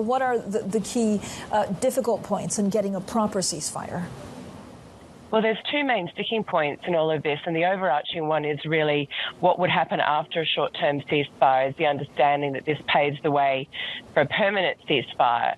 What are the key difficult points in getting a proper ceasefire? Well, there's two main sticking points in all of this, and the overarching one is really what would happen after a short-term ceasefire, is the understanding that this paves the way for a permanent ceasefire.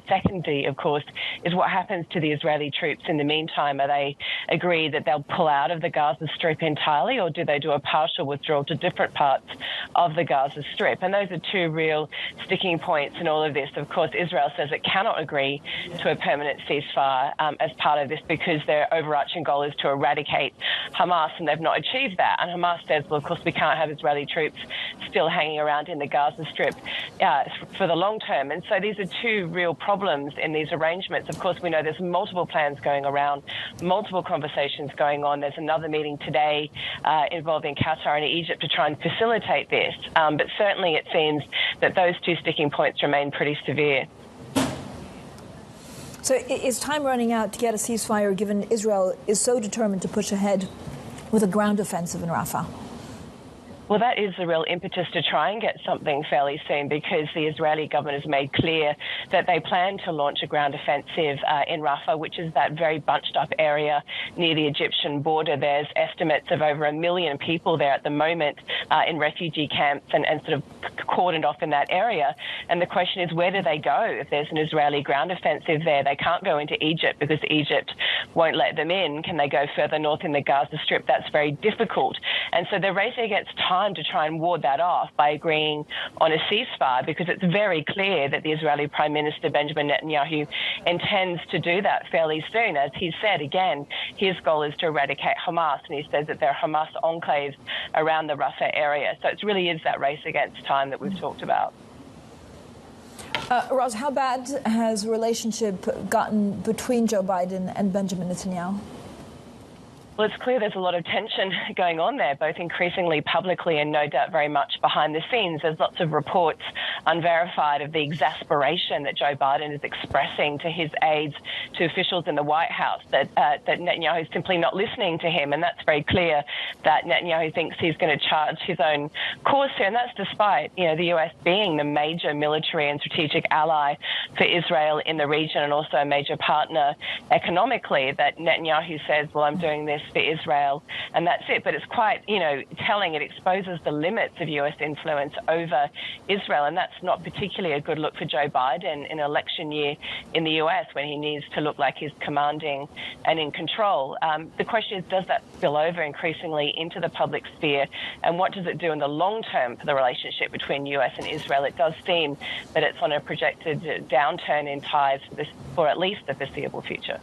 Secondly, of course, is what happens to the Israeli troops in the meantime. Are they agree that they'll pull out of the Gaza Strip entirely, or do they do a partial withdrawal to different parts of the Gaza Strip? And those are two real sticking points in all of this. Of course, Israel says it cannot agree to a permanent ceasefire as part of this because their overarching goal is to eradicate Hamas, and they've not achieved that. And Hamas says, well, of course, we can't have Israeli troops still hanging around in the Gaza Strip for the long term. And so these are two real problems in these arrangements. Of course, we know there's multiple plans going around, multiple conversations going on. There's another meeting today involving Qatar and Egypt to try and facilitate this. But certainly it seems that those two sticking points remain pretty severe. So is time running out to get a ceasefire, given Israel is so determined to push ahead with a ground offensive in Rafah? Well, that is the real impetus to try and get something fairly soon, because the Israeli government has made clear that they plan to launch a ground offensive in Rafah, which is that very bunched up area near the Egyptian border. There's estimates of over 1 million people there at the moment in refugee camps and sort of cordoned off in that area. And the question is, where do they go if there's an Israeli ground offensive there? They can't go into Egypt because Egypt won't let them in. Can they go further north in the Gaza Strip? That's very difficult. And so they're racing against time to try and ward that off by agreeing on a ceasefire, because it's very clear that the Israeli Prime Minister Benjamin Netanyahu intends to do that fairly soon. As he said, again, his goal is to eradicate Hamas, and he says that there are Hamas enclaves around the Rafah area. So it really is that race against time that we've talked about. Ros, how bad has relationship gotten between Joe Biden and Benjamin Netanyahu? Well, it's clear there's a lot of tension going on there, both increasingly publicly and no doubt very much behind the scenes. There's lots of reports, unverified, of the exasperation that Joe Biden is expressing to his aides, to officials in the White House, that Netanyahu is simply not listening to him. And that's very clear that Netanyahu thinks he's going to charge his own course here. And that's despite, the US being the major military and strategic ally for Israel in the region, and also a major partner economically, that Netanyahu says, well, I'm doing this for Israel, and that's it. But it's quite, telling. It exposes the limits of US influence over Israel, and that's not particularly a good look for Joe Biden in an election year in the US, when he needs to look like he's commanding and in control. The question is, does that spill over increasingly into the public sphere, and what does it do in the long term for the relationship between US and Israel? It does seem that it's on a projected downturn in ties for at least the foreseeable future.